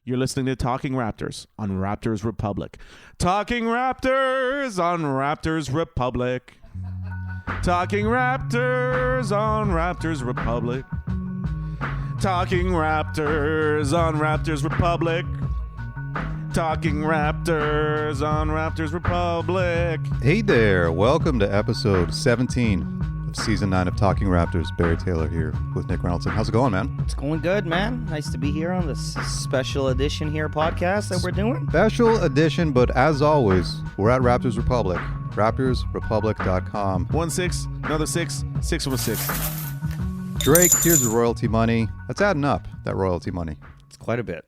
You're listening to Talking Raptors on Raptors Republic. Talking Raptors on Raptors Republic. Talking Raptors on Raptors Republic. Talking Raptors on Raptors Republic. Talking Raptors on Raptors Republic. Hey there, welcome to episode 17 of season 9 of Talking Raptors. Barry Taylor here with Nick Reynolds. How's it going, man? It's going good, man. Nice to be here on this special edition here podcast that we're doing. Special edition, but as always, we're at Raptors Republic. RaptorsRepublic.com. 1-6, another 6, 616. Drake, here's your royalty money. That's adding up, that royalty money. It's quite a bit.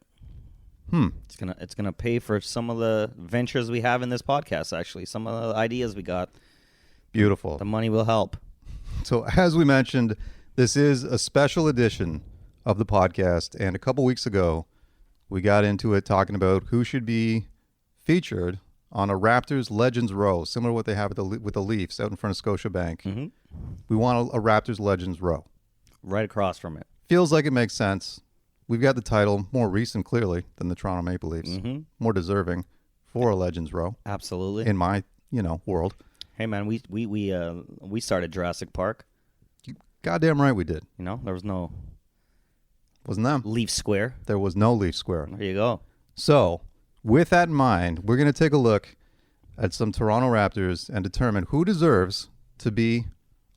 It's gonna pay for some of the ventures we have in this podcast, actually. Some of the ideas we got. Beautiful. The money will help. So as we mentioned, this is a special edition of the podcast. And a couple weeks ago, we got into it talking about who should be featured on a Raptors Legends Row, similar to what they have with the Leafs out in front of Scotiabank. Mm-hmm. We want a Raptors Legends Row. Right across from it. Feels like it makes sense. We've got the title, more recent clearly than the Toronto Maple Leafs. Mm-hmm. More deserving for a Legends Row. Absolutely. In my, world. Hey man, we started Jurassic Park. Goddamn right we did. You know, there was no Wasn't them. Leaf Square. There was no Leaf Square. There you go. So, with that in mind, we're going to take a look at some Toronto Raptors and determine who deserves to be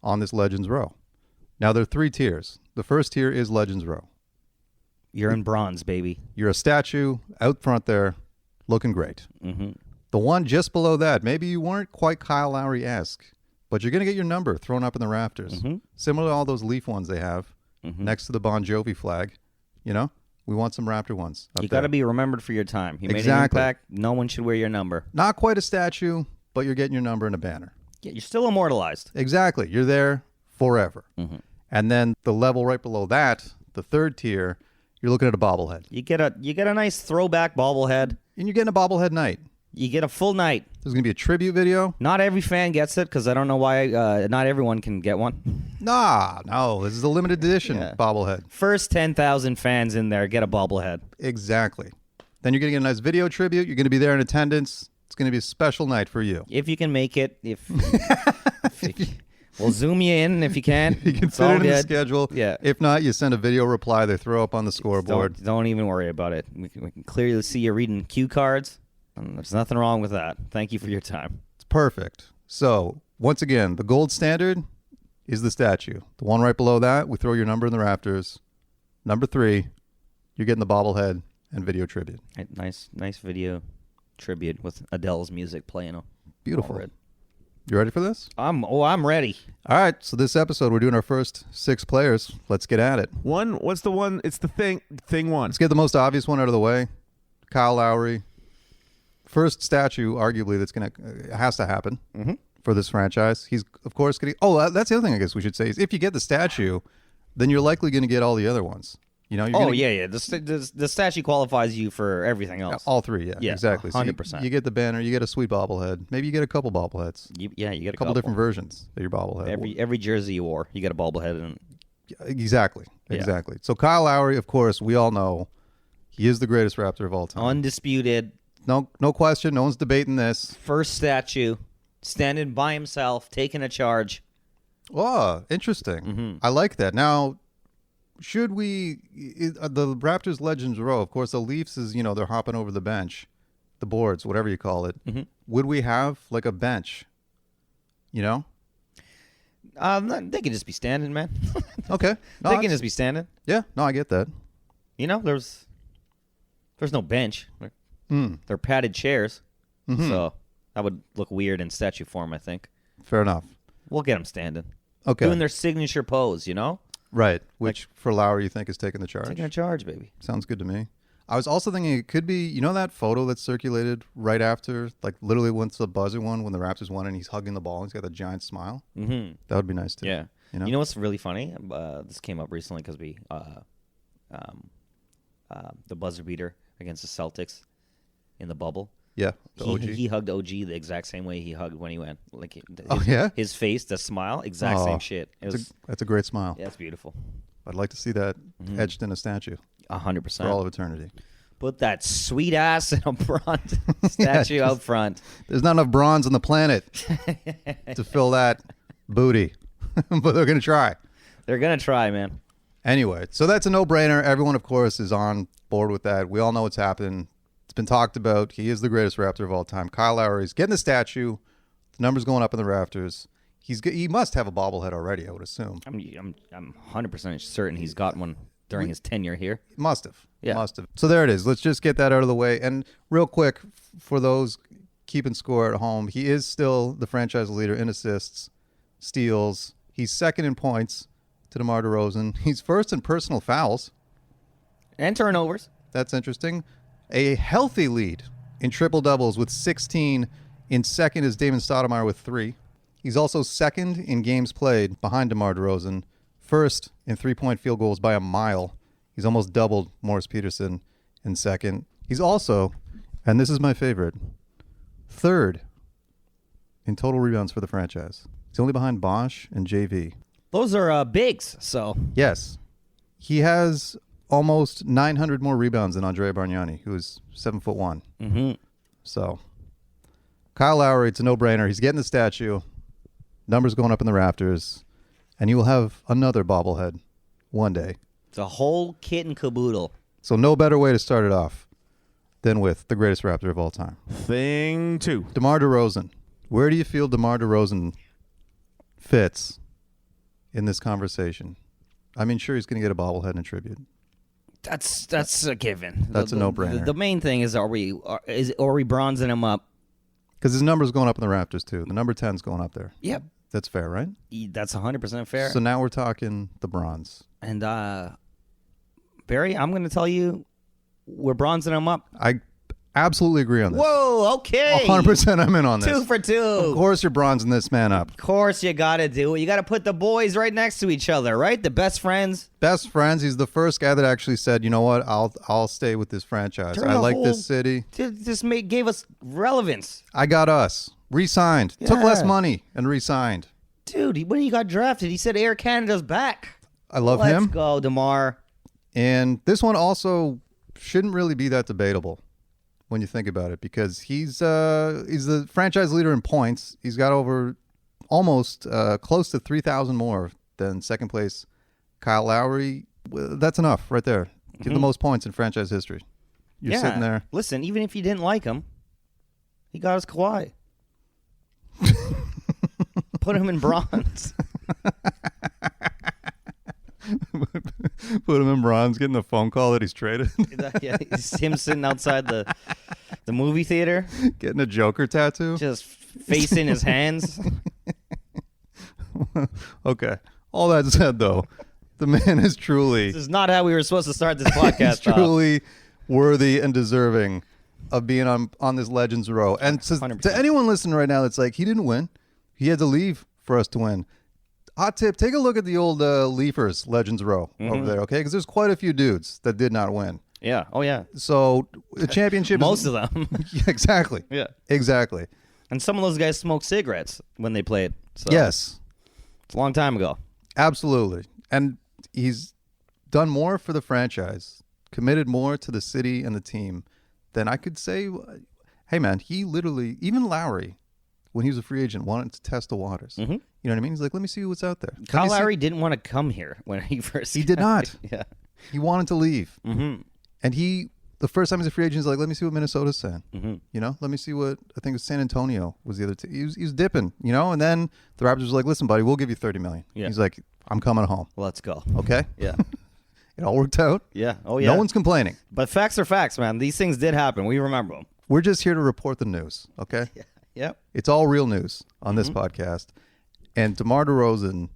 on this Legends Row. Now, there are 3 tiers. The first tier is Legends Row. You're in bronze, baby. You're a statue out front there looking great. Mm-hmm. The one just below that, maybe you weren't quite Kyle Lowry-esque, but you're going to get your number thrown up in the rafters. Mm-hmm. Similar to all those Leaf ones they have next to the Bon Jovi flag. You know, we want some Raptor ones. You got to be remembered for your time. You made an impact. No one should wear your number. Not quite a statue, but you're getting your number in a banner. Yeah, you're still immortalized. Exactly. You're there forever. Mm-hmm. And then the level right below that, the third tier, you're looking at a bobblehead. You get a nice throwback bobblehead. And you're getting a bobblehead night. You get a full night. There's going to be a tribute video. Not every fan gets it because I don't know why not everyone can get one. No. This is a limited edition bobblehead. First 10,000 fans in there get a bobblehead. Exactly. Then you're going to get a nice video tribute. You're going to be there in attendance. It's going to be a special night for you. If you can make it. We'll zoom you in if you can. You can fit it in the schedule. Yeah. If not, you send a video reply. They throw up on the scoreboard. Don't even worry about it. We can clearly see you reading cue cards. And there's nothing wrong with that. Thank you for your time. It's perfect. So, once again, the gold standard is the statue. The one right below that, we throw your number in the rafters. Number 3, you're getting the bobblehead and video tribute. Nice video tribute with Adele's music playing. Beautiful. You ready for this? I'm ready. All right, so this episode, we're doing our first 6 players. Let's get at it. What's the one? It's the thing one. Let's get the most obvious one out of the way. Kyle Lowry. First statue, arguably, has to happen for this franchise. He's, of course, getting... Oh, that's the other thing I guess we should say is if you get the statue, then you're likely going to get all the other ones. You know? The statue qualifies you for everything else. All 3, yeah exactly. 100%. So you get the banner, you get a sweet bobblehead. Maybe you get a couple bobbleheads. You get a couple different versions of your bobblehead. Every jersey you wore, you get a bobblehead. Exactly. So Kyle Lowry, of course, we all know he is the greatest Raptor of all time. Undisputed. No question. No one's debating this. First statue, standing by himself, taking a charge. Oh, interesting. I like that. Now, should we... the Raptors Legends Row, of course, the Leafs is, they're hopping over the bench, the boards, whatever you call it. Would we have, like, a bench? They could just be standing, man. Okay. No, they can just be standing. Yeah. No, I get that. There's no bench. They're padded chairs, so that would look weird in statue form, I think. Fair enough. We'll get them standing. Okay. Doing their signature pose, Right, which for Lowry you think is taking the charge? Taking a charge, baby. Sounds good to me. I was also thinking it could be, that photo that circulated right after, like literally once the buzzer won, when the Raptors won and he's hugging the ball and he's got that giant smile? Mm-hmm. That would be nice too. Yeah. You know what's really funny? This came up recently because we, the buzzer beater against the Celtics in the bubble. Yeah, the OG. He hugged OG the exact same way he hugged when he went. Like, his face, the smile, exact same shit. That's a great smile. Yeah, it's beautiful. I'd like to see that etched in a statue. 100%. For all of eternity. Put that sweet ass in a bronze statue out front. There's not enough bronze on the planet to fill that booty, but they're going to try. They're going to try, man. Anyway, so that's a no-brainer. Everyone, of course, is on board with that. We all know what's happening. It's been talked about. He is the greatest Raptor of all time. Kyle Lowry's getting the statue. The number's going up in the rafters. He must have a bobblehead already, I would assume. I'm 100% certain he's got one during his tenure here. Must have. Yeah. Must have. So there it is. Let's just get that out of the way. And real quick, for those keeping score at home, he is still the franchise leader in assists, steals. He's second in points to DeMar DeRozan. He's first in personal fouls. And turnovers. That's interesting. A healthy lead in triple-doubles with 16. In second is Damon Stoudemire with 3. He's also second in games played behind DeMar DeRozan. First in three-point field goals by a mile. He's almost doubled Morris Peterson in second. He's also, and this is my favorite, third in total rebounds for the franchise. He's only behind Bosh and JV. Those are bigs, so. Yes. He has almost 900 more rebounds than Andrea Bargnani, who is 7'1". Mm-hmm. So, Kyle Lowry, it's a no-brainer. He's getting the statue. Numbers going up in the rafters. And you will have another bobblehead one day. It's a whole kit and caboodle. So no better way to start it off than with the greatest Raptor of all time. Thing 2. DeMar DeRozan. Where do you feel DeMar DeRozan fits in this conversation? I mean, sure, he's going to get a bobblehead in tribute. That's a given. That's a no-brainer. The main thing is, are we bronzing him up? Because his number's going up in the Raptors, too. The number 10's going up there. Yep. That's fair, right? That's 100% fair. So now we're talking the bronze. And, Barry, I'm going to tell you, we're bronzing him up. I absolutely agree on this. Whoa, okay. 100% I'm in on this. 2 for 2. Of course you're bronzing this man up. Of course you got to do it. You got to put the boys right next to each other, right? The best friends. Best friends. He's the first guy that actually said, you know what, I'll stay with this franchise. Turn I the like whole- this city. Just gave us relevance. I got us. Re-signed. Took Yeah. less money and re-signed. Dude, when he got drafted, he said Air Canada's back. I love Let's him. go, DeMar. And this one also shouldn't really be that debatable when you think about it, because he's the franchise leader in points. He's got over almost close to 3,000 more than second place Kyle Lowry. Well, that's enough right there. Give the most points in franchise history. You're sitting there. Listen, even if you didn't like him, he got us Kawhi. Put him in bronze. Put him in bronze, getting a phone call that he's traded. Yeah, it's him sitting outside the movie theater, Getting a Joker tattoo. just facing his hands. Okay. All that said, though, the man is truly, This is not how we were supposed to start this podcast. he's truly worthy and deserving of being on this Legends row. And to 100%. anyone listening right now that's like, he didn't win. He had to leave for us to win. Hot tip, take a look at the old Leafers Legends row over there, okay? Because there's quite a few dudes that did not win. Yeah. Oh, yeah. So the championship Most of them. Yeah, exactly. Yeah. Exactly. And some of those guys smoked cigarettes when they played. So Yes. It's a long time ago. Absolutely. And he's done more for the franchise, committed more to the city and the team than I could say. Hey, man, he literally, even Lowry, when he was a free agent, wanted to test the waters. Mm-hmm. You know what I mean? He's like, let me see what's out there. Let Kyle me see- Lowry didn't want to come here when he first. He did not. Yeah. He wanted to leave. Mm-hmm. And the first time he's a free agent, he's like, let me see what Minnesota's saying. Mm-hmm. You know, let me see what, I think it was San Antonio was the other team. He was dipping, you know, and then the Raptors was like, listen, buddy, we'll give you $30 million. Yeah. He's like, I'm coming home. Let's go. Okay? Yeah. It all worked out. Yeah. Oh, yeah. No one's complaining. But facts are facts, man. These things did happen. We remember them. We're just here to report the news, okay? Yeah. Yep. It's all real news on this podcast. And DeMar DeRozan,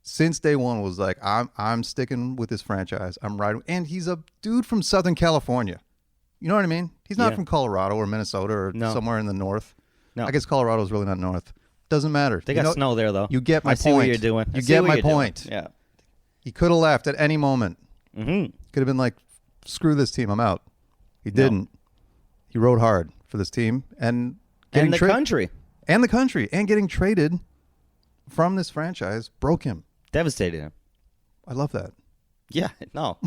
since day one, was like, I'm sticking with this franchise. I'm riding. And he's a dude from Southern California. You know what I mean? He's not Yeah. from Colorado or Minnesota or No. somewhere in the north. No. I guess Colorado's really not north. Doesn't matter. They You got know- snow there, though. You get my I see what point. you're doing. I You see get what my you're doing. point. Yeah. He could have left at any moment. Mm-hmm. Could have been like, screw this team, I'm out. He didn't. He rode hard for this team and getting And the country. and the country, and getting traded from this franchise broke him. Devastated him. I love that. Yeah. No.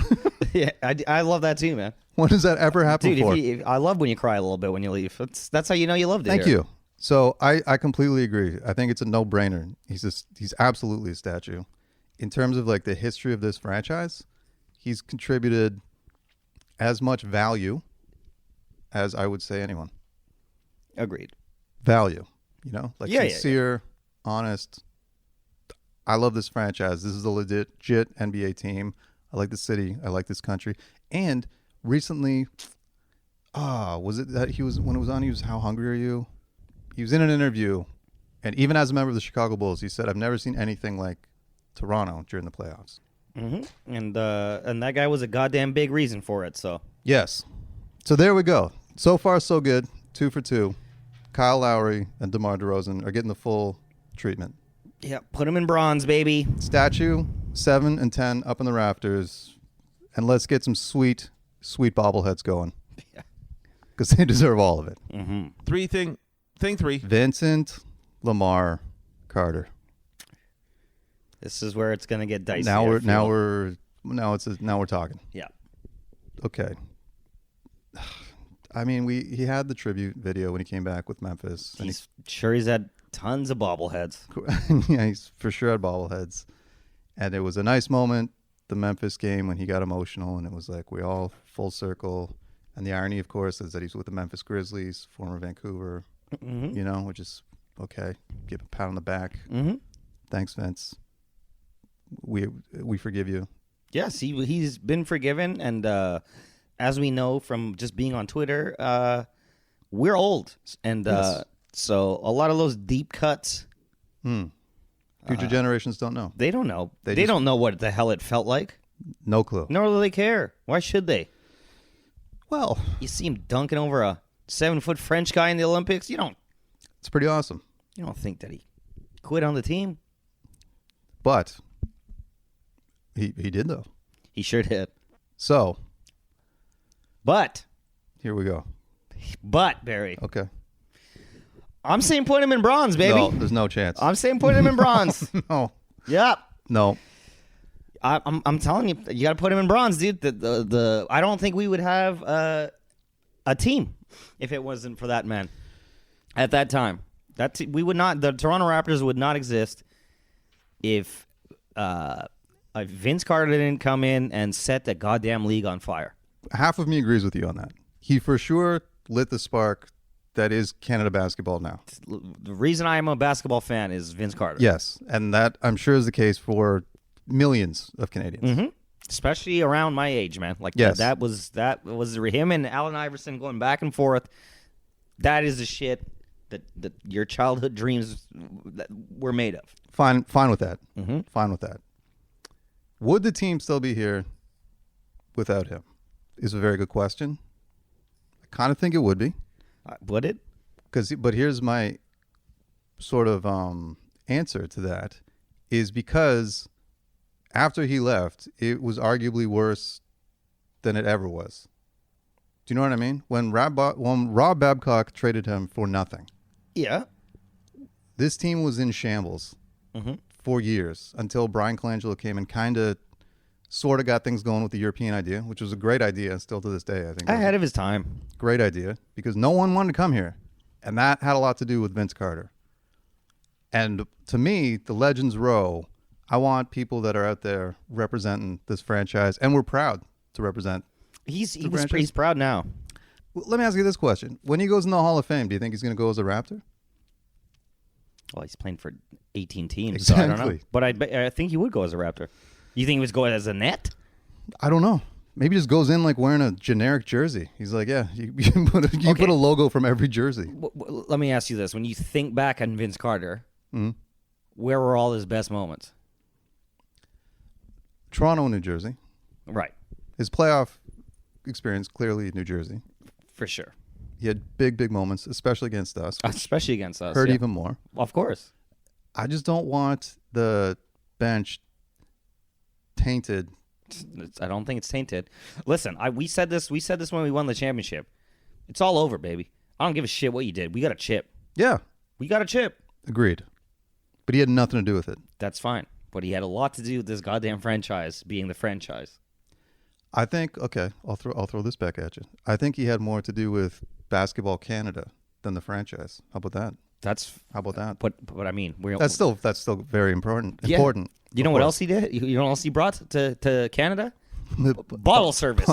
Yeah. I love that too, man. When does that ever happen Dude, before? I love when you cry a little bit when you leave. That's how you know you loved it. Thank here. you. So I completely agree. I think it's a no-brainer. He's absolutely a statue. In terms of like the history of this franchise, he's contributed as much value as I would say anyone. Agreed. Value, you know, like Yeah, sincere, honest. I love this franchise. This is a legit NBA team. I like the city. I like this country. And recently, was it that he was How Hungry Are You? He was in an interview, and even as a member of the Chicago Bulls, he said, I've never seen anything like Toronto during the playoffs. Mm-hmm. And that guy was a goddamn big reason for it. So Yes. So there we go. So far, so good. 2 for 2. Kyle Lowry and DeMar DeRozan are getting the full treatment. yeah, put him in bronze, baby. Statue 7 and 10 up in the rafters, and let's get some sweet bobbleheads going. Yeah. Because they deserve all of it. Mm-hmm. Thing 3. Vincent Lamar Carter. This is where it's gonna get dicey. Now I we're feel. now we're talking. Yeah. Okay. I mean, he had the tribute video when he came back with Memphis. And He's had tons of bobbleheads. yeah, he's for sure had bobbleheads. And it was a nice moment, the Memphis game, when he got emotional, and it was like we all full circle. And the irony, of course, is that he's with the Memphis Grizzlies, former Vancouver, you know, which is okay. Give a pat on the back. Mm-hmm. Thanks, Vince. We forgive you. Yes, he's been forgiven, and as we know from just being on Twitter, we're old, and Yes. so a lot of those deep cuts, Future generations don't know. they don't know. They just- don't know what the hell it felt like. No clue. Nor do they care. Why should they? Well, You see him dunking over a 7-foot French guy in the Olympics. You don't it's pretty awesome. think that he quit on the team? But he did, though. He sure did. So But here we go. Barry, Okay. I'm saying put him in bronze, baby. No, there's no chance. I'm saying put him in bronze. No. Yep. No. I'm telling you, you got to put him in bronze, dude. I don't think we would have a team if it wasn't for that man at that time. We would not. The Toronto Raptors would not exist if Vince Carter didn't come in and set the goddamn league on fire. Half of me agrees with you on that. He for sure lit the spark that is Canada basketball now. The reason I am a basketball fan is Vince Carter. Yes, and that I'm sure is the case for millions of Canadians. Especially around my age, man. Like Yes. that was him and Allen Iverson going back and forth. That is the shit that your childhood dreams were made of. Fine with that. Fine with that. Would the team still be here without him? Is a very good question. I kind of think it would be. Would it? But here's my sort of answer to that is because after he left, it was arguably worse than it ever was. Do you know what I mean? When Rob Babcock traded him for nothing, Yeah. this team was in shambles for years until Brian Colangelo came and kind of sort of got things going with the European idea, which was a great idea still to this day, I think. Ahead of his time. Great idea because no one wanted to come here. And that had a lot to do with Vince Carter. And to me, the Legends Row, I want people that are out there representing this franchise, and we're proud to represent. He's franchise. proud now. Well, let me ask you this question. When he goes in the Hall of Fame, do you think he's going to go as a Raptor? Well, he's playing for 18 teams, so I don't know. Exactly. But I think he would go as a Raptor. You think he was going as a net? I don't know. Maybe he just goes in like wearing a generic jersey. He's like, yeah, you put a logo from every jersey. Let me ask you this. When you think back on Vince Carter, where were all his best moments? Toronto, New Jersey. Right. His playoff experience, clearly New Jersey. For sure. He had big moments, especially against us. Especially against us. Hurt yeah. even more. Of course. I just don't want the bench tainted. I don't think it's tainted. Listen, we said this when we won the championship. It's all over, baby. I don't give a shit what you did. We got a chip. Yeah, We got a chip. agreed. But he had nothing to do with it. That's fine. But he had a lot to do with this goddamn franchise being the franchise. I think I'll throw this back at you. I think he had more to do with Basketball Canada than the franchise. How about that? How about that? But I mean, That's still very important. Yeah. Important. You know what else he did? You know what else he brought to Canada? Bottle service.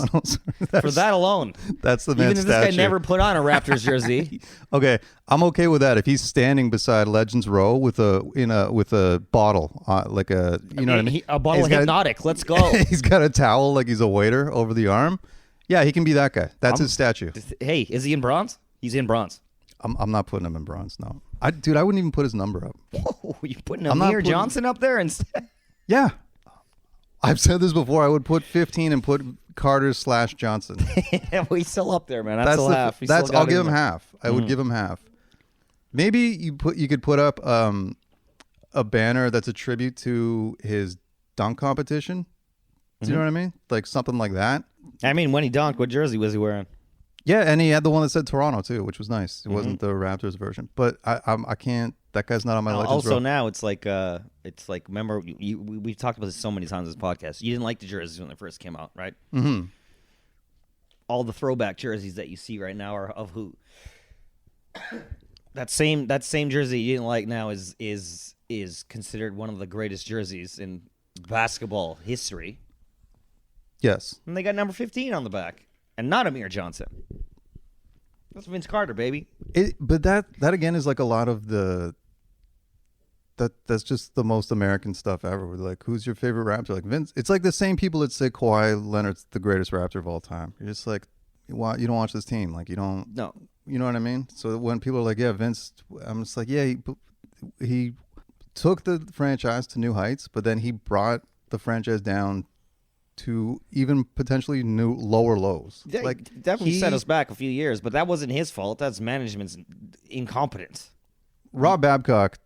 For that alone. That's the Even man's if this statue. guy never put on a Raptors jersey. Okay, I'm okay with that if he's standing beside Legends Row with a bottle, like a know what I mean? A bottle of Hypnotic. Let's go. He's got a towel like he's a waiter over the arm. Yeah, he can be that guy. That's his statue. Hey, is he in bronze? He's in bronze. I'm not putting him in bronze. No, I wouldn't even put his number up. Whoa, you putting Amir Johnson up there instead? Yeah, I've said this before. I would put 15 and put Carter/Johnson. Well, he's still up there, man. That's still half. I'll give him half. I would give him half. Maybe you could put up a banner that's a tribute to his dunk competition. Do you know what I mean? Like something like that. I mean, when he dunked, what jersey was he wearing? Yeah, and he had the one that said Toronto too, which was nice. It wasn't the Raptors version, but I can't. That guy's not on my Legends Also, row. now it's like remember we've talked about this so many times in this podcast. You didn't like the jerseys when they first came out, right? Mm-hmm. All the throwback jerseys that you see right now are of who? That same jersey you didn't like now is considered one of the greatest jerseys in basketball history. Yes. And they got number 15 on the back, and not Amir Johnson. That's Vince Carter, baby. But that again is like a lot of that's just the most American stuff ever. We're like, who's your favorite Raptor? Like Vince. It's like the same people that say Kawhi Leonard's the greatest Raptor of all time. You're just like, you don't watch this team. Like you don't. No. You know what I mean? So when people are like, yeah, Vince, I'm just like, yeah, he took the franchise to new heights, but then he brought the franchise down to even potentially lower lows. Yeah, like definitely set us back a few years, but that wasn't his fault. That's management's incompetence. Rob Babcock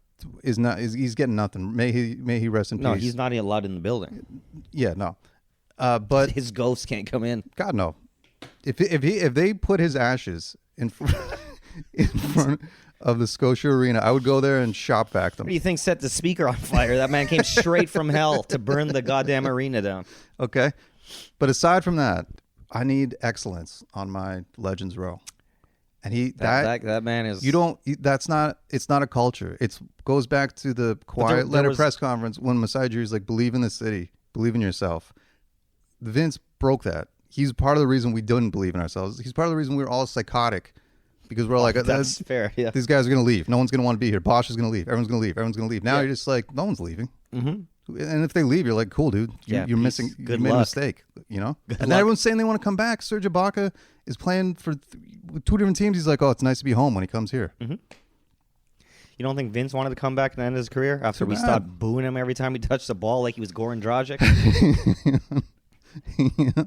he's getting nothing. May he rest in peace. No, he's not allowed in the building. Yeah, no. But his ghost can't come in. God no. If they put his ashes in front of the Scotia Arena, I would go there and shop vac them. What do you think set the speaker on fire? That man came straight from hell to burn the goddamn arena down. Okay. But aside from that, I need excellence on my Legends row. And that man is it's not a culture. It goes back to the Kawhi Leonard press conference when Masai Ujiri's like, believe in the city, believe in yourself. Vince broke that. He's part of the reason we didn't believe in ourselves. He's part of the reason we were all psychotic. Because we're like, that's fair. Yeah, these guys are going to leave. No one's going to want to be here. Bosh is going to leave. Everyone's going to leave. Everyone's going to leave. Now you're just like, no one's leaving. Mm-hmm. And if they leave, you're like, cool, dude. You're missing. You made a mistake. You know. And then everyone's saying they want to come back. Serge Ibaka is playing for two different teams. He's like, oh, it's nice to be home when he comes here. Mm-hmm. You don't think Vince wanted to come back and end his career after we stopped booing him every time he touched the ball like he was Goran Dragic? You know,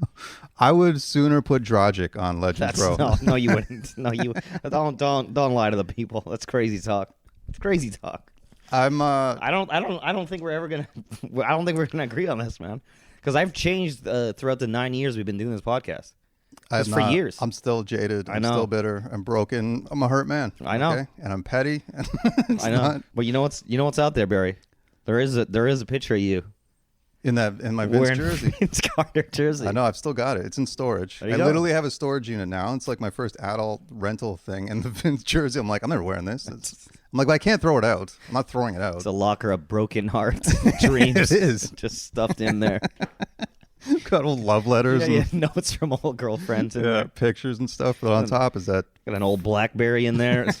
I would sooner put Dragic on Legends Row. No, you wouldn't. No, you don't lie to the people. That's crazy talk. It's crazy talk. I don't think we're ever gonna. I don't think we're gonna agree on this, man. Because I've changed throughout the 9 years we've been doing this podcast. For years. I'm still jaded. I'm still bitter. I'm broken. I'm a hurt man. I know. Okay? And I'm petty. I know. But you know what's out there, Barry? There is a picture of you. In my Vince jersey. Vince Carter jersey. I know. I've still got it. It's in storage. I literally have a storage unit now. It's like my first adult rental thing. And the Vince jersey, I'm like, I'm never wearing this. I'm like, well, I can't throw it out. I'm not throwing it out. It's a locker of broken hearts, dreams. It is. Just stuffed in there. Got old love letters. Yeah, notes from old girlfriends in there. Pictures and stuff. But on top is that. Got an old BlackBerry in there. It's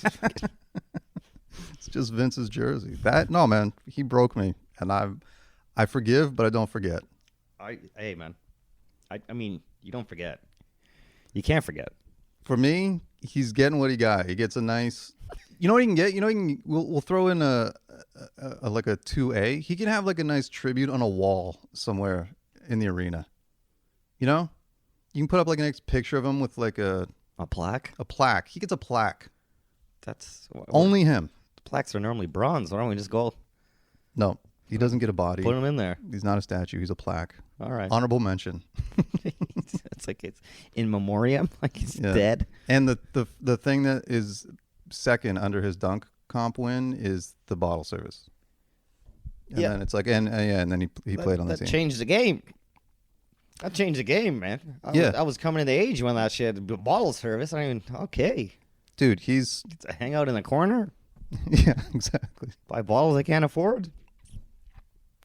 just Vince's jersey. No, man. He broke me. And I forgive, but I don't forget. Hey, man. I mean, you don't forget. You can't forget. For me, he's getting what he got. He gets a nice. You know what he can get? You know, we'll throw in a like a 2A. He can have like a nice tribute on a wall somewhere in the arena. You know, you can put up like a nice picture of him with like a plaque. A plaque. He gets a plaque. That's only him. The plaques are normally bronze. Why don't we just gold? No. He doesn't get a body. Put him in there. He's not a statue. He's a plaque. All right. Honorable mention. It's like it's in memoriam, like he's dead. And the thing that is second under his dunk comp win is the bottle service. And then it's like, and then he played on the team. That changed the game. That changed the game, man. I was coming to the age when that shit bottle service. Okay. Dude, he's Get to hang out in the corner, yeah, exactly. buy bottles I can't afford.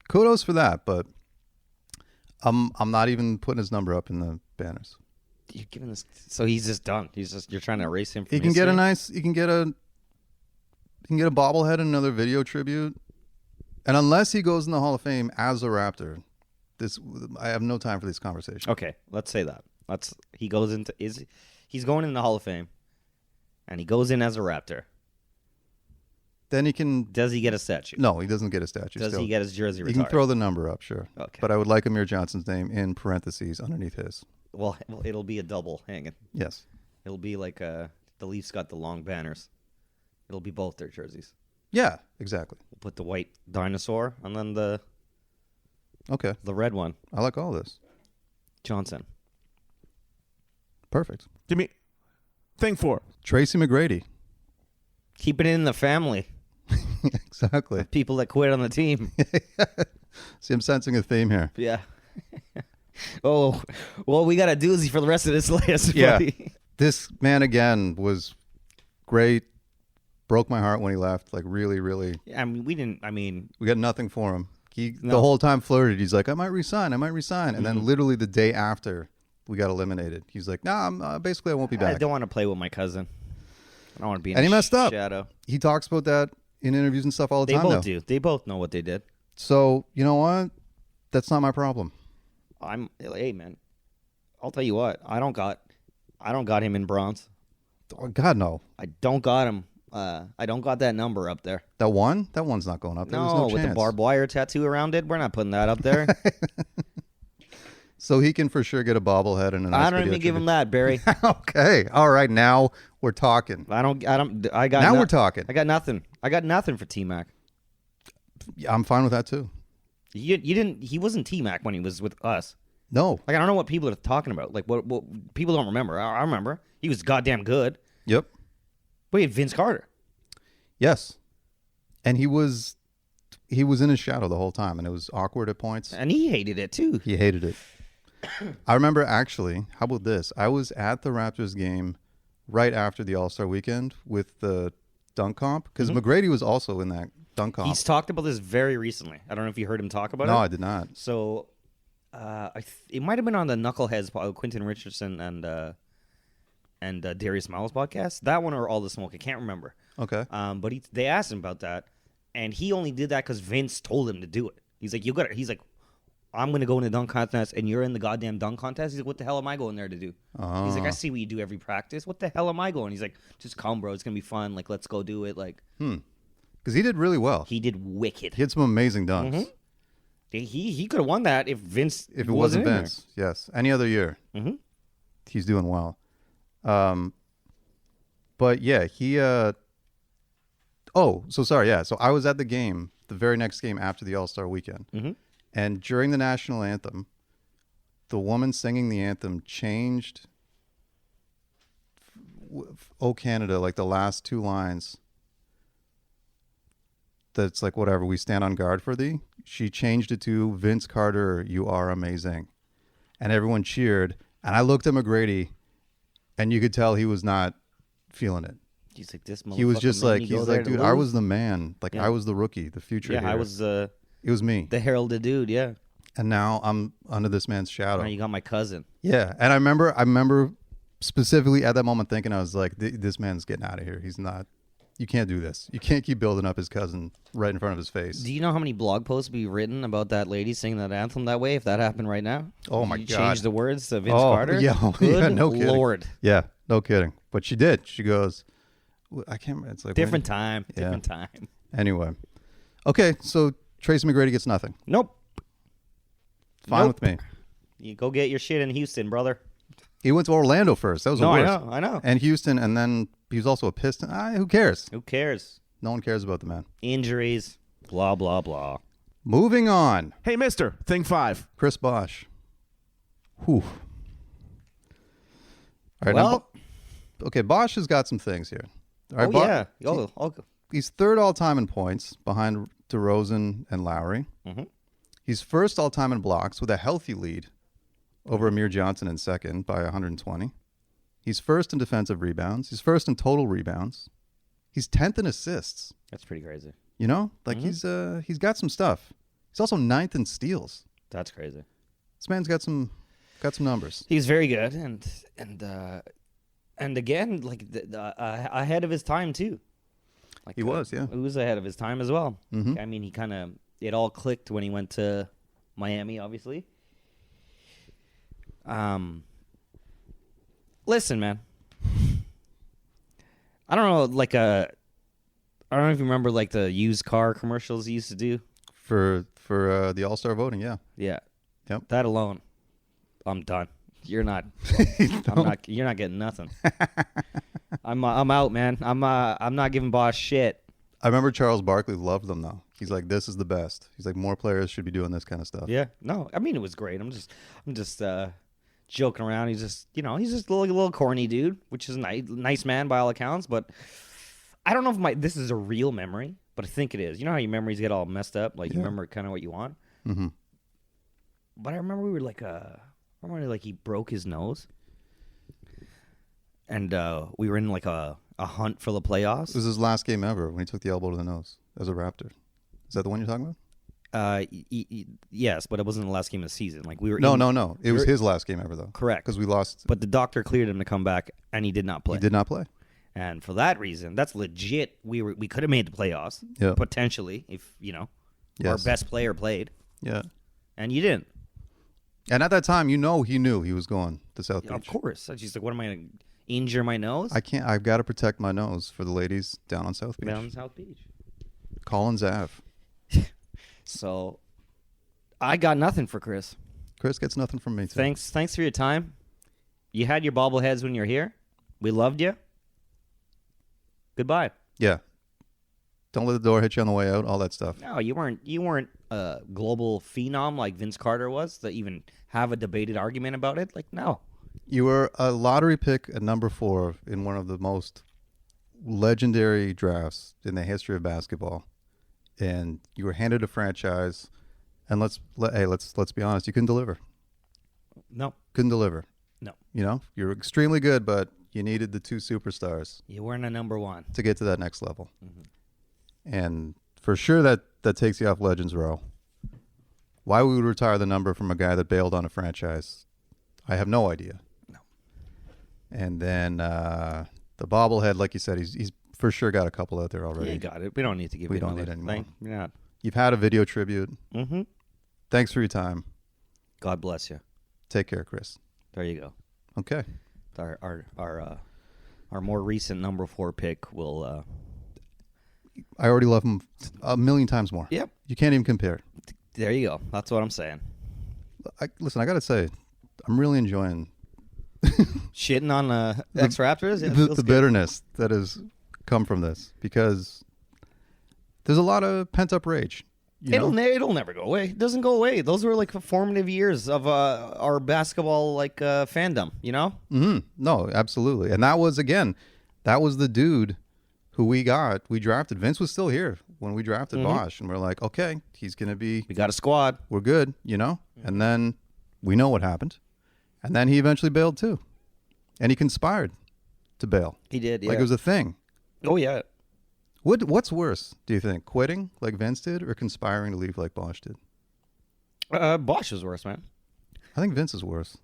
Kudos for that, but I'm not even putting his number up in the banners. You're giving this, so he's just done. You're trying to erase him from He can get a bobblehead and another video tribute. And unless he goes in the Hall of Fame as a Raptor, I have no time for this conversation. Okay, let's say that. He's going in the Hall of Fame, and he goes in as a Raptor. Then he can. Does he get a statue? No, he doesn't get a statue. Does still. he get his jersey He retired? can throw the number up, sure. Okay. But I would like Amir Johnson's name in parentheses underneath his. Well, it'll be a double hanging. Yes. It'll be like the Leafs got the long banners. It'll be both their jerseys. Yeah, exactly. We'll put the white dinosaur and then the red one. I like all this. Johnson. Perfect. Give me thing 4. Tracy McGrady. Keep it in the family. Exactly. People that quit on the team. See, I'm sensing a theme here. Yeah. Oh, well, we got a doozy for the rest of this list, Yeah. buddy. This man, again, was great. Broke my heart when he left. Like, really, really. I mean, We got nothing for him. The No. whole time flirted. He's like, I might resign. And then literally the day after we got eliminated, he's like, nah, basically I won't be back. I don't want to play with my cousin. I don't want to be in And his he messed up. shadow. He talks about that in interviews and stuff all the They time both now. do. They both know what they did. So, you know what? That's not my problem. Hey, man. I'll tell you what. I don't got him in bronze. Oh, God, no. I don't got him. I don't got that number up there. That one? That one's not going up there. There's no with chance. the barbed wire tattoo around it, we're not putting that up there. So he can for sure get a bobblehead and a nice I don't even give him that, Barry. Okay. All right. Now we're talking. I got Now we're talking. I got nothing. I got nothing for T-Mac. Yeah, I'm fine with that too. He wasn't T-Mac when he was with us. No. Like, I don't know what people are talking about. Like, what people don't remember. I remember. He was goddamn good. Yep. But he had Vince Carter. Yes. And he was in his shadow the whole time, and it was awkward at points. And he hated it, too. He hated it. I remember actually, how about this? I was at the Raptors game right after the All-Star weekend with the dunk comp, because McGrady was also in that dunk comp. He's talked about this very recently. I don't know if you heard him talk about it. No, I did not. So, it might have been on the Knuckleheads, Quentin Richardson and Darius Miles podcast. That one or All the Smoke. I can't remember. Okay. But they asked him about that, and he only did that because Vince told him to do it. He's like, He's like, I'm gonna go in the dunk contest, and you're in the goddamn dunk contest. He's like, what the hell am I going there to do? He's like, I see what you do every practice. What the hell am I going? He's like, just come, bro. It's gonna be fun. Like, let's go do it. Like, Because he did really well. he did wicked. He had some amazing dunks. He could have won that if Vince If it wasn't in Vince, yes. Any other year, he's doing well. But yeah, he. Oh, so sorry. Yeah, so I was at the game, the very next game after the All-Star weekend, and during the national anthem, the woman singing the anthem changed. "Oh Canada," like the last two lines. That's like, whatever, we stand on guard for thee. She changed it to Vince Carter, you are amazing. And everyone cheered. And I looked at McGrady, and you could tell he was not feeling it. He's like, this motherfucker. He was just like, dude, I was the man. Like, Yeah. I was the rookie, the future. Yeah, here. I was It was me. the heralded dude. Yeah. And now I'm under this man's shadow. Now you got my cousin. Yeah. And I remember specifically at that moment thinking, I was like, this man's getting out of here. He's not. You can't do this. You can't keep building up his cousin right in front of his face. Do you know how many blog posts would be written about that lady singing that anthem that way if that happened right now? Oh, my You God. change the words to Vince Oh, Carter? yeah. Good Yeah, no kidding. Lord. Yeah, no kidding. But she did. She goes, I can't remember. It's like Different time. Yeah. Different time. Anyway. Okay, so Tracy McGrady gets nothing. Nope. Fine Nope. with me. You go get your shit in Houston, brother. He went to Orlando first. That was the No, worst. I know. And Houston, and then he was also a Piston. Who cares? Who cares? No one cares about the man. Injuries. Blah, blah, blah. Moving on. Hey, mister, thing 5. Chris Bosh. Whew. All right, Well, okay, Bosh has got some things here. All right, yeah. He's third all-time in points behind DeRozan and Lowry. Mhm. He's first all-time in blocks with a healthy lead over Amir Johnson in second by 120. He's first in defensive rebounds. He's first in total rebounds. He's 10th in assists. That's pretty crazy. You know, like he's got some stuff. He's also 9th in steals. That's crazy. This man's got some numbers. He's very good, and again, like ahead of his time too. Like He was ahead of his time as well. Mhm. I mean, it all clicked when he went to Miami, obviously. Listen, man. I don't know, I don't know if you remember like the used car commercials he used to do For the All-Star voting, yeah. Yeah. Yep. That alone, I'm done. You're not. You're not getting nothing. I'm out, man. I'm not giving Bosh shit. I remember Charles Barkley loved them though. He's like, this is the best. He's like, more players should be doing this kind of stuff. Yeah. No, I mean it was great. I'm just joking around. He's just a little corny dude, which is nice man by all accounts. But I don't know if this is a real memory, but I think it is. You know how your memories get all messed up, like you remember kind of what you want. Mm-hmm. But I remember we were like he broke his nose, and we were in like a hunt for the playoffs. This was his last game ever when he took the elbow to the nose as a Raptor. Is that the one you're talking about? Yes, but it wasn't the last game of the season. Like we were. No. It was his last game ever though. Correct, because we lost. But the doctor cleared him to come back, and he did not play. He did not play. And for that reason, that's legit. We could have made the playoffs potentially if our best player played. Yeah, and you didn't. And at that time, he knew he was going to South Beach. Of course. She's like, what am I going to injure my nose? I can't. I've got to protect my nose for the ladies down on South Beach. Down on South Beach. Collins Ave. So, I got nothing for Chris. Chris gets nothing from me, too. Thanks for your time. You had your bobbleheads when you were here. We loved you. Goodbye. Yeah. Don't let the door hit you on the way out, all that stuff. No, you weren't a global phenom like Vince Carter was to even have a debated argument about it. Like, no. You were a lottery pick at number 4 in one of the most legendary drafts in the history of basketball. And you were handed a franchise, and let's be honest, you couldn't deliver. No. Couldn't deliver. No. You know, you're extremely good, but you needed the 2 superstars. You weren't a number 1 to get to that next level. Mm-hmm. And for sure that takes you off Legends Row. Why we would retire the number from a guy that bailed on a franchise, I have no idea. No. And then the bobblehead, like you said, he's for sure got a couple out there already. Yeah, you got it. We don't need to give We you don't another need any more. Yeah. You've had a video tribute. Mm-hmm. Thanks for your time. God bless you. Take care, Chris. There you go. Okay. Our more recent number 4 pick will. I already love him a million times more. Yep. You can't even compare. There you go. That's what I'm saying. Listen, I got to say, I'm really enjoying shitting on ex-Raptors. Yeah, the bitterness that has come from this, because there's a lot of pent-up rage. It'll never go away. It doesn't go away. Those were like formative years of our basketball fandom, you know? Mm-hmm. No, absolutely. And that was the dude who we drafted. Vince was still here when we drafted Bosh, and we're like, okay, he's going to be... We got a squad. We're good, you know? And then we know what happened. And then he eventually bailed too. And he conspired to bail. He did, yeah. Like it was a thing. Oh, yeah. What's worse, do you think? Quitting like Vince did, or conspiring to leave like Bosh did? Bosh was worse, man. I think Vince is worse.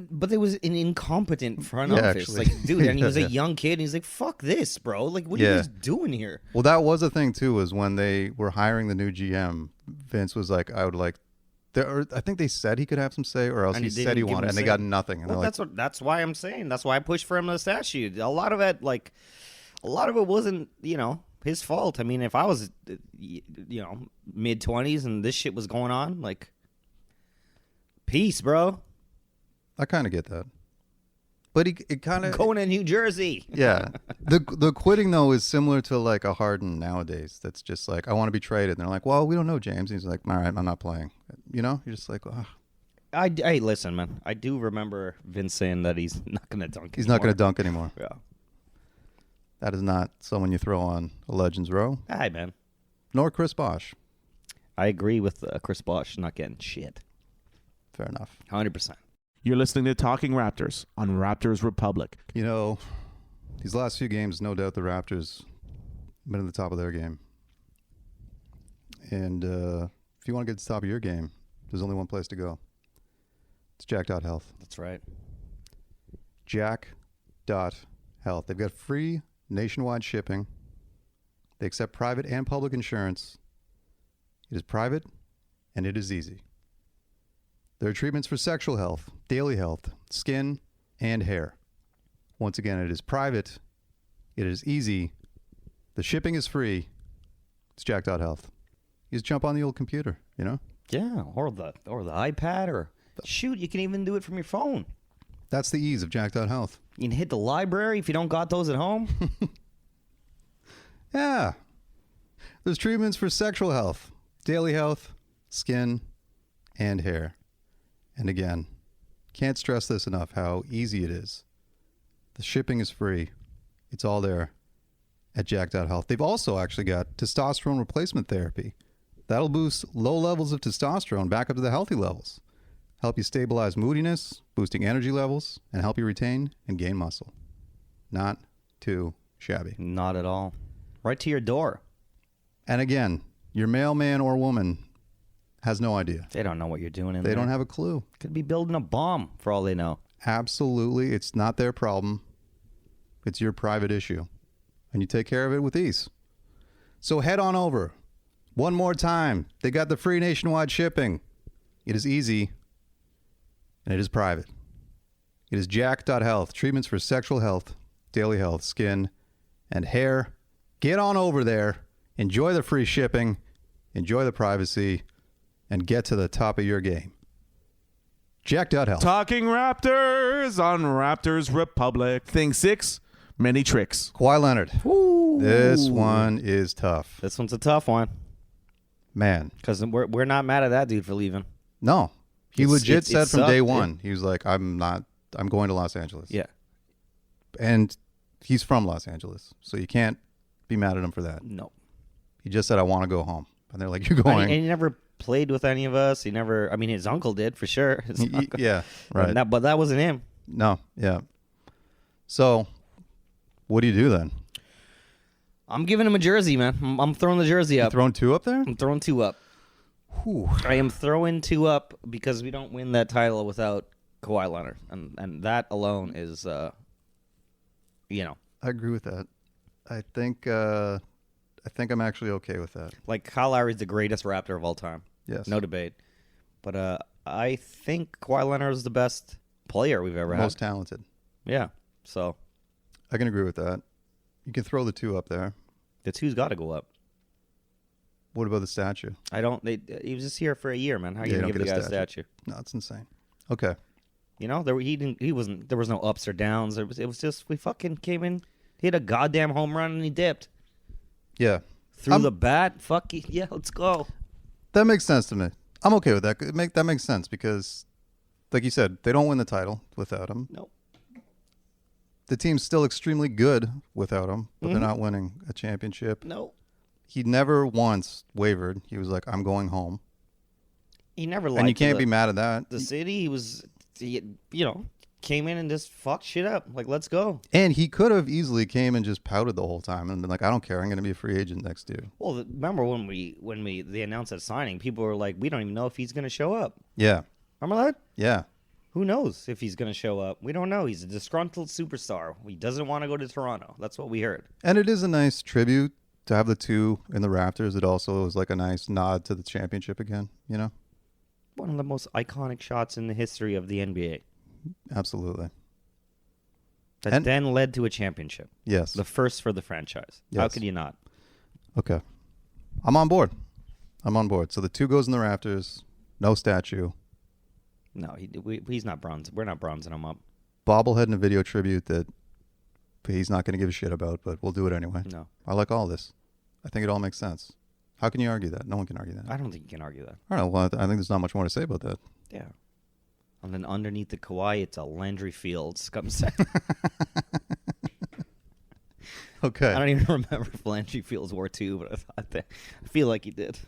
But there was an incompetent front office. Actually. Like, dude, and he was a young kid, and he's like, fuck this, bro. Like, what are you guys doing here? Well, that was a thing, too, was when they were hiring the new GM, Vince was like, I think they said he could have some say, or else he said he wanted, and they got nothing. And well, that's why I'm saying. That's why I pushed for him to the statue. A lot of it wasn't, his fault. I mean, if I was, mid-20s and this shit was going on, like, peace, bro. I kind of get that. But it kind of... Going to New Jersey. Yeah. The quitting, though, is similar to, like, a Harden nowadays. That's just like, I want to be traded. And they're like, well, we don't know, James. And he's like, all right, I'm not playing. You know? You're just like, oh. Hey, listen, man. I do remember Vince saying that he's not going to dunk He's not going to dunk anymore. Yeah. That is not someone you throw on a Legends Row. Hi, man. Nor Chris Bosh. I agree with Chris Bosh not getting shit. Fair enough. 100%. You're listening to Talking Raptors on Raptors Republic. You know, these last few games, no doubt the Raptors have been at the top of their game. And if you want to get to the top of your game, there's only one place to go. It's Jack.Health. That's right. Jack.Health. They've got free nationwide shipping. They accept private and public insurance. It is private and it is easy. There are treatments for sexual health, daily health, skin, and hair. Once again, it is private. It is easy. The shipping is free. It's Jack.Health. You just jump on the old computer, you know? Yeah, or the iPad, or shoot, you can even do it from your phone. That's the ease of Jack.Health. You can hit the library if you don't got those at home. Yeah. There's treatments for sexual health, daily health, skin, and hair. And again, can't stress this enough how easy it is. The shipping is free. It's all there at Jack.Health. They've also actually got testosterone replacement therapy. That'll boost low levels of testosterone back up to the healthy levels. Help you stabilize moodiness, boosting energy levels, and help you retain and gain muscle. Not too shabby. Not at all. Right to your door. And again, your mailman or woman has no idea. They don't know what you're doing in They there. don't have a clue. Could be building a bomb for all they know. Absolutely. It's not their problem. It's your private issue. And you take care of it with ease. So head on over. One more time. They got the free nationwide shipping. It is easy. And it is private. It is Jack.Health. Treatments for sexual health, daily health, skin, and hair. Get on over there. Enjoy the free shipping. Enjoy the privacy. And get to the top of your game. Jack.Health. Talking Raptors on Raptors Republic. Thing 6, many tricks. Kawhi Leonard. Ooh. This one is tough. This one's a tough one. Man. Because we're not mad at that dude for leaving. No. He legit said from day one, dude. he was like, I'm going to Los Angeles. Yeah. And he's from Los Angeles. So you can't be mad at him for that. No. He just said, I want to go home. And they're like, you're going. And he never played with any of us. He never, I mean, his uncle did for sure. His uncle. Yeah, right. But that wasn't him. No, yeah. So what do you do then? I'm giving him a jersey, man. I'm throwing the jersey You up. throwing 2 up there? I'm throwing 2 up. Whew. I am throwing 2 up because we don't win that title without Kawhi Leonard. And that alone is, you know. I agree with that. I think I'm actually okay with that. Like, Kyle Lowry's the greatest Raptor of all time. Yes. No debate. But I think Kawhi Leonard is the best player we've ever Most had. talented. Yeah. So I can agree with that. You can throw the 2 up there. the 2's got to go up. What about the statue? He was just here for a year, man. How are you Yeah, going you to don't give the get guy a a statue? No, it's insane. Okay. You know, there was no ups or downs. It was just, we fucking came in. He had a goddamn home run and he dipped. Yeah. Threw the bat. Fuck you. Yeah, let's go. That makes sense to me. I'm okay with that. That makes sense because, like you said, they don't win the title without him. Nope. The team's still extremely good without him, but they're not winning a championship. Nope. He never once wavered. He was like, I'm going home. He never lied And you to can't be mad at that. the city. He came in and just fucked shit up. Like, let's go. And he could have easily came and just pouted the whole time and been like, I don't care. I'm going to be a free agent next year. Well, remember when they announced that signing, people were like, we don't even know if he's going to show up. Yeah. Remember that? Yeah. Who knows if he's going to show up? We don't know. He's a disgruntled superstar. He doesn't want to go to Toronto. That's what we heard. And it is a nice tribute to have the 2 in the Raptors. It also is like a nice nod to the championship again, you know? One of the most iconic shots in the history of the NBA. Absolutely. That then led to a championship. Yes. The first for the franchise. Yes. How could you not? Okay. I'm on board. So the 2 goes in the Raptors. No statue. No, he's not bronze. We're not bronzing him up. Bobblehead in a video tribute that he's not going to give a shit about, but we'll do it anyway. No. I like all this. I think it all makes sense. How can you argue that? No one can argue that. I don't think you can argue that. All right. Well, I think there's not much more to say about that. Yeah. And then underneath the Kawhi, it's a Landry Fields. Comes second. Okay. I don't even remember if Landry Fields wore 2, but I feel like he did.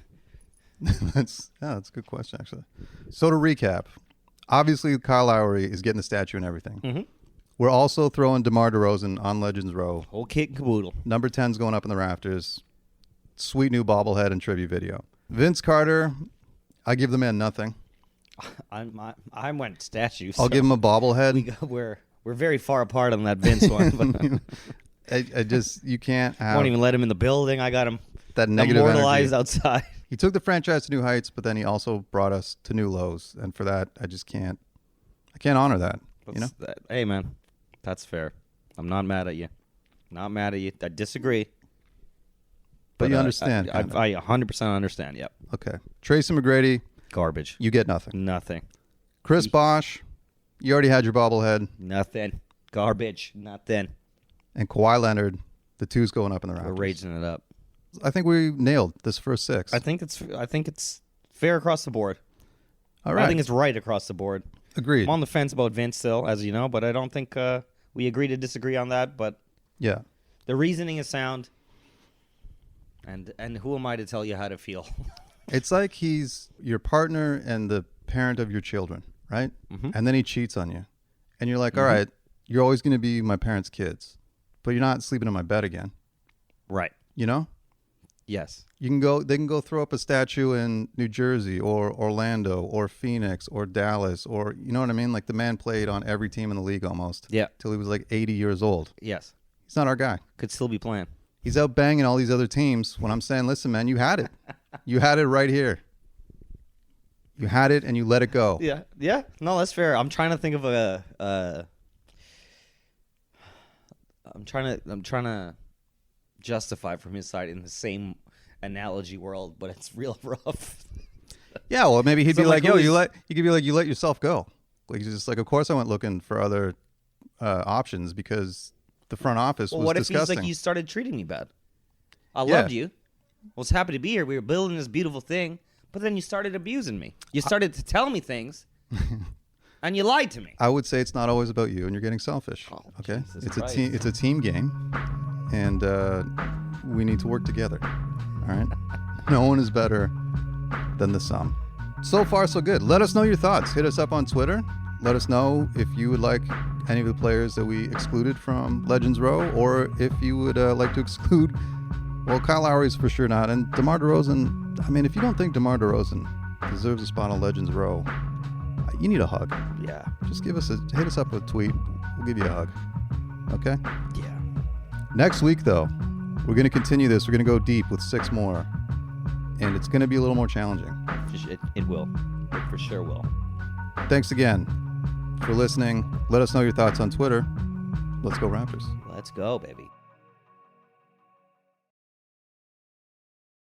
That's a good question, actually. So to recap, obviously Kyle Lowry is getting the statue and everything. Mm-hmm. We're also throwing DeMar DeRozan on Legends Row. Whole kit and caboodle. Number 10's going up in the rafters. Sweet new bobblehead and tribute video. Vince Carter, I give the man nothing. I went statue. I'll give him a bobblehead. We're very far apart on that Vince one. But I just, you can't have won't even let him in the building. I got him that negative immortalized energy. outside. He took the franchise to new heights, but then he also brought us to new lows. And for that, I just can't. I can't honor that. You know? Hey, man, that's fair. I'm not mad at you. Not mad at you. I disagree. But you understand. I 100% understand. Yep. Okay. Tracy McGrady, Garbage. you get nothing. Nothing. Chris Bosh, you already had your bobblehead. Nothing. Garbage. Nothing. And Kawhi Leonard, the two's going up in the Raptors. We're raising it up. I think we nailed this first six. I think it's fair across the board. All right. I think it's right across the board. Agreed. I'm on the fence about Vince still, as you know, but I don't think we agree to disagree on that. But Yeah. the reasoning is sound. And who am I to tell you how to feel? It's like he's your partner and the parent of your children, right? Mm-hmm. And then he cheats on you. And you're like, all right, you're always going to be my parents' kids, but you're not sleeping in my bed again. Right. You know? Yes. They can go throw up a statue in New Jersey or Orlando or Phoenix or Dallas or, you know what I mean? Like the man played on every team in the league almost. Yeah. Till he was like 80 years old. Yes. He's not our guy. Could still be playing. He's out banging all these other teams when I'm saying, listen, man, you had it. You had it right here. You had it and you let it go. Yeah. Yeah. No, that's fair. I'm trying to think of I'm trying to justify from his side in the same analogy world, but it's real rough. Yeah, well, maybe he'd So, be like, like, yo, who is- he could be like, you let yourself go. Like, he's just like, of course I went looking for other options because the front office Well, was what if disgusting. he's like, you started treating me bad? I Yeah. loved you. I was happy to be here. We were building this beautiful thing, but then you started abusing me. You started to tell me things, and you lied to me. I would say it's not always about you, and you're getting selfish. Oh, Okay, Jesus it's Christ. It's a team game, and we need to work together. All right, no one is better than the sum. So far, so good. Let us know your thoughts. Hit us up on Twitter. Let us know if you would like any of the players that we excluded from Legends Row, or if you would like to exclude. Well, Kyle Lowry's for sure not, and DeMar DeRozan. I mean, if you don't think DeMar DeRozan deserves a spot on Legends Row, you need a hug. Yeah. Just hit us up with a tweet. We'll give you a hug. Okay? Yeah. Next week, though, we're going to continue this. We're going to go deep with 6 more. And it's going to be a little more challenging. It will. It for sure will. Thanks again for listening. Let us know your thoughts on Twitter. Let's go Raptors. Let's go, baby.